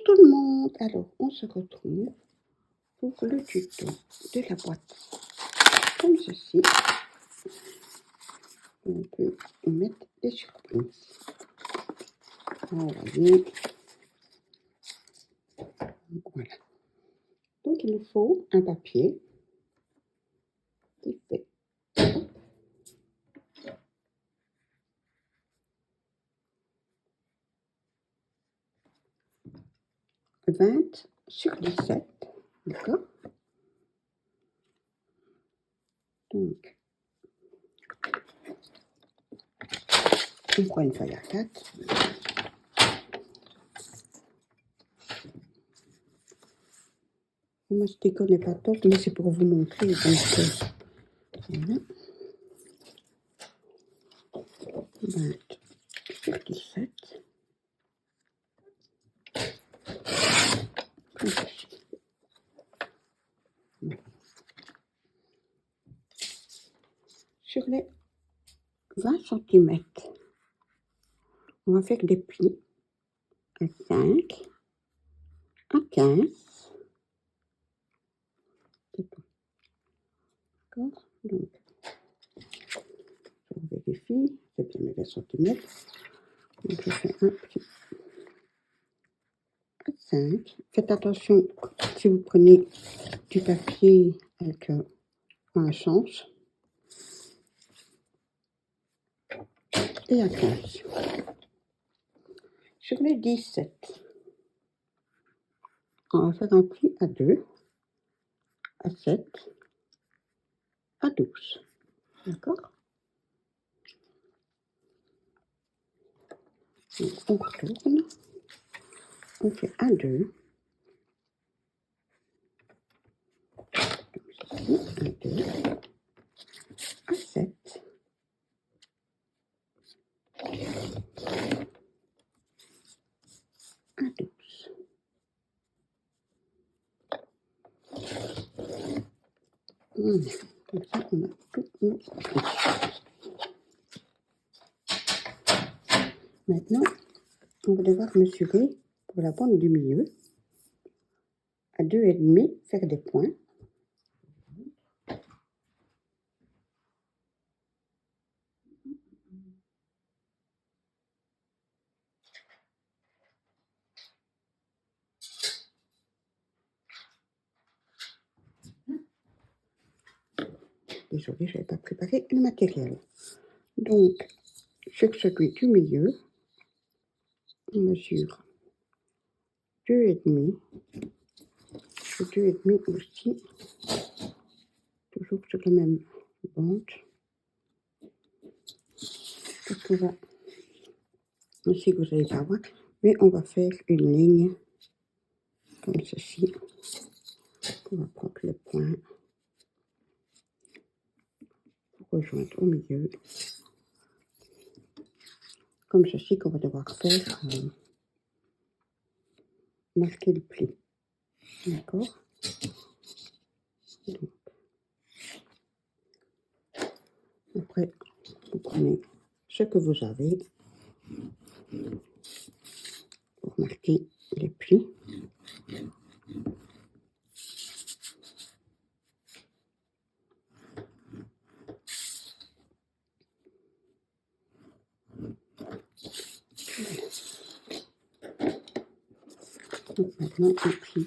tout le monde. Alors, on se retrouve pour le tuto de la boîte. Comme ceci. On peut y mettre des surprises. Voyez. Voilà. Donc, il nous faut un papier qui fait 20 sur 17. D'accord? Donc, on prend une feuille à 4. Moi, je ne déconne pas top, mais c'est pour vous montrer. Donc, voilà. 20 sur 17. Comme ceci. Sur les 20 cm, on va faire des plis à 5, à 15. C'est tout. D'accord? Donc, je vérifie, c'est bien mes 20 cm. Donc, je fais un pli à 5. Faites attention, si vous prenez du papier avec un sens, et à 15. Sur les 17, on va faire un pli à 2, à 7, à 12. D'accord? Donc, on retourne, on fait un 2, un 2, à 7, à 12. Comme ça, on a tout nos plis. Maintenant, on va devoir mesurer pour la bande du milieu à 2,5, faire des points. Désolée, je n'avais pas préparé le matériel. Donc, sur celui du milieu, on mesure 2,5. Sur 2,5 aussi, toujours sur la même bande. Parce qu'on va, aussi vous allez pas voir, mais on va faire une ligne comme ceci. On va prendre le point pour rejoindre au milieu. Comme ceci qu'on va devoir faire marquer le pli. D'accord? Donc, après, vous prenez ce que vous avez pour marquer les plis. Donc maintenant, on plie.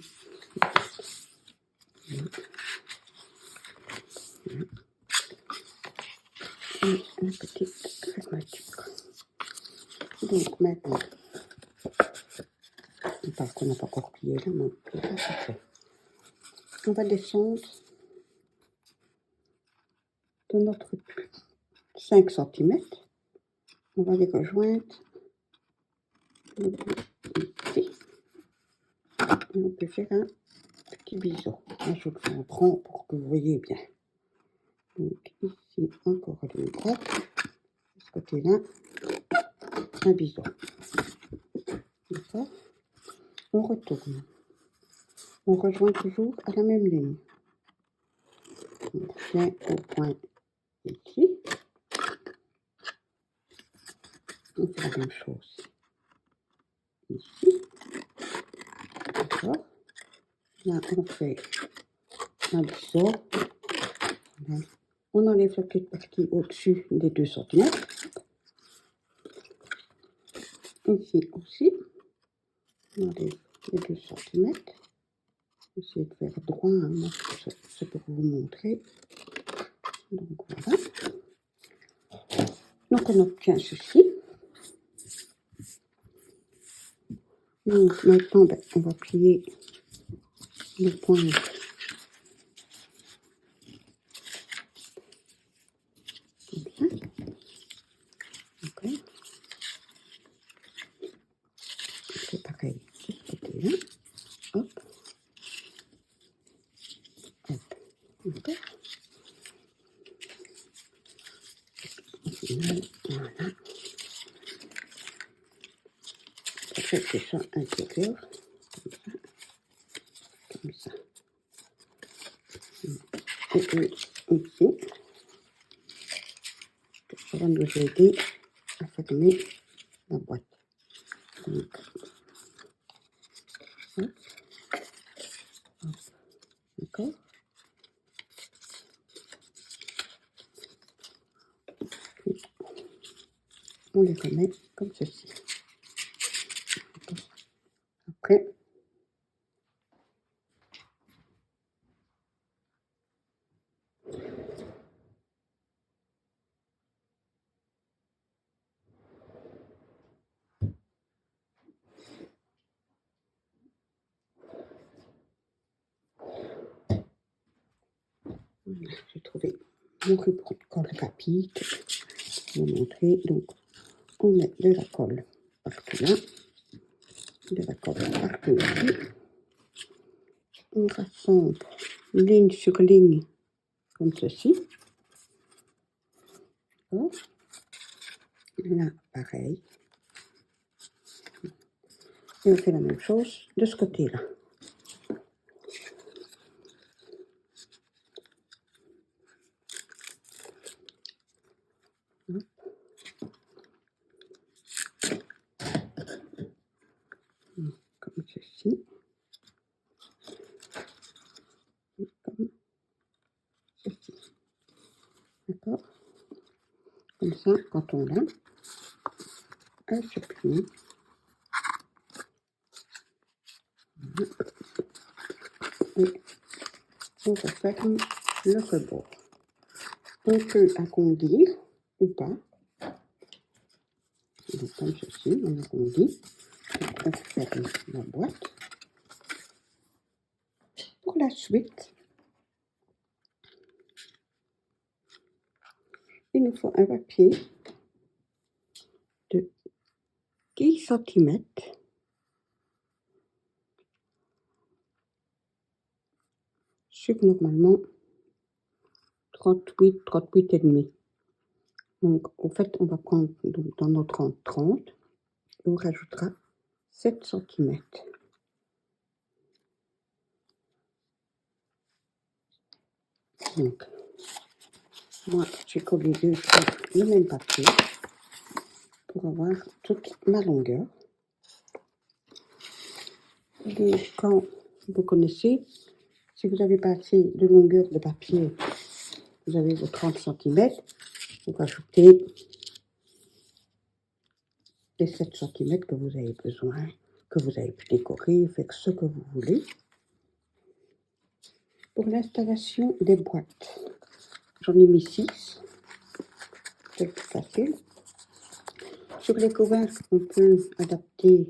Et une petite fermeture. Donc maintenant, parce qu'on n'a pas encore plié là, mais ça c'est fait. On va descendre de notre 5 cm. On va les rejoindre ici. Et on peut faire un petit biseau. Là, je vous en prends pour que vous voyez bien. Donc ici, encore à ligne droite. De ce côté-là, un biseau. D'accord? On retourne. On rejoint toujours à la même ligne. On vient au point ici. On fait la même chose ici. D'accord. Là, on fait un biseau. Voilà. On enlève la petite partie au-dessus des 2 cm. Ici aussi, on enlève les 2 cm. Essayez de faire droit, hein, moi, c'est pour vous montrer. Donc voilà. Donc on obtient ceci. Donc maintenant, ben, on va plier les points comme ça. Ok. C'est pareil de ce côté-là. Hop. Hop. Ok. Au final, voilà. Après, c'est ça intérieur. Comme ça. Et puis, ici, ça va nous aider à fermer la boîte. Donc, hop. Hop. D'accord. Puis, on les remet comme ceci. Après, voilà, j'ai trouvé mon ruban de colle rapide. Je vais vous montrer. Donc, on met de la colle partout là, de la colle partout ici. On rassemble ligne sur ligne comme ceci. D'accord. Là, pareil. Et on fait la même chose de ce côté-là. Comme ceci. Et comme ceci. D'accord. Comme ça, quand on l'a, elle se plie. Et on referme le rebord. On peut arrondir ou pas. Donc comme ceci, on arrondit. On ferme la boîte. Pour la suite, il nous faut un papier de 10 cm sur normalement 38 et demi. Donc en fait, on va prendre donc, dans notre 30 et on rajoutera 7 cm. Donc, moi, j'ai collé deux fois le même papier pour avoir toute ma longueur. Et quand vous connaissez, si vous n'avez pas assez de longueur de papier, vous avez vos 30 cm, vous rajoutez les 7 cm que vous avez besoin, que vous avez pu décorer, faire ce que vous voulez. Pour l'installation des boîtes, j'en ai mis 6, c'est plus facile. Sur les couvercles, on peut adapter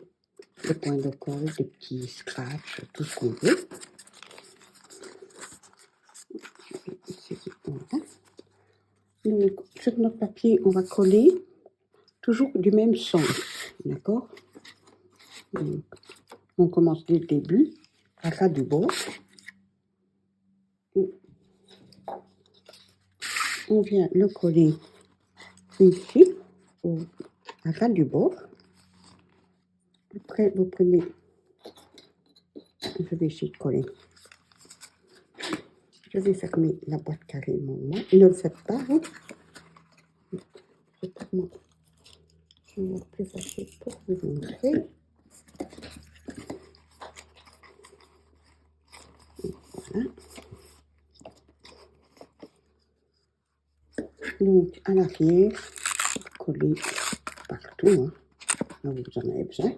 des points de colle, des petits scratchs, tout ce qu'on veut. Voilà. Donc, sur notre papier, on va coller toujours du même sens, d'accord? Donc, on commence dès le début, à ras du bord. On vient le coller ici, à ras du bord. Après, vous prenez, je vais essayer de coller. Je vais fermer la boîte carrément. Ne le faites pas, hein. C'est tellement plus facile pour vous montrer. Voilà. Donc, à l'arrière, coller partout, hein, là où vous en avez besoin.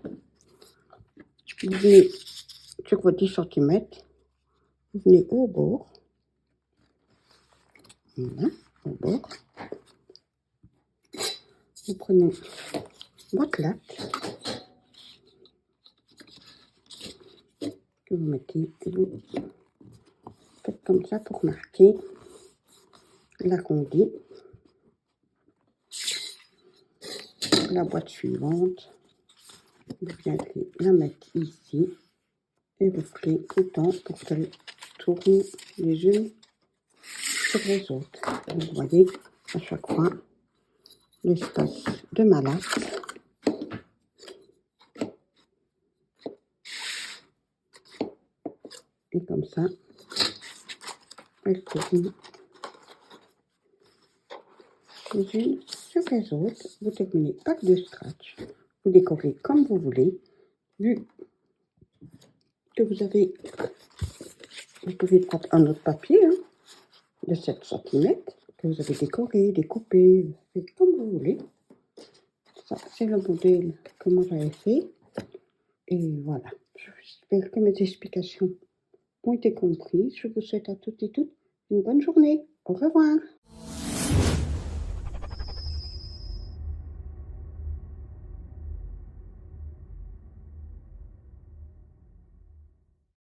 Vous venez sur vos 10 cm, vous venez au bord, voilà, au bord. Vous prenez votre latte que vous mettez, et vous faites comme ça pour marquer l'arrondi. La boîte suivante, vous viendrez la mettre ici et vous ferez tout le temps pour qu'elle tourne les unes sur les autres. Vous voyez à chaque fois l'espace de ma latte. Et comme ça, elle tourne les unes sur les autres. Vous terminez pas de scratch. Vous décorez comme vous voulez. Vu que vous pouvez prendre un autre papier de 7 cm que vous avez décoré, découpé, faites comme vous voulez. Ça, c'est le modèle que moi j'avais fait. Et voilà. J'espère que mes explications ont été comprises. Je vous souhaite à toutes et toutes une bonne journée. Au revoir.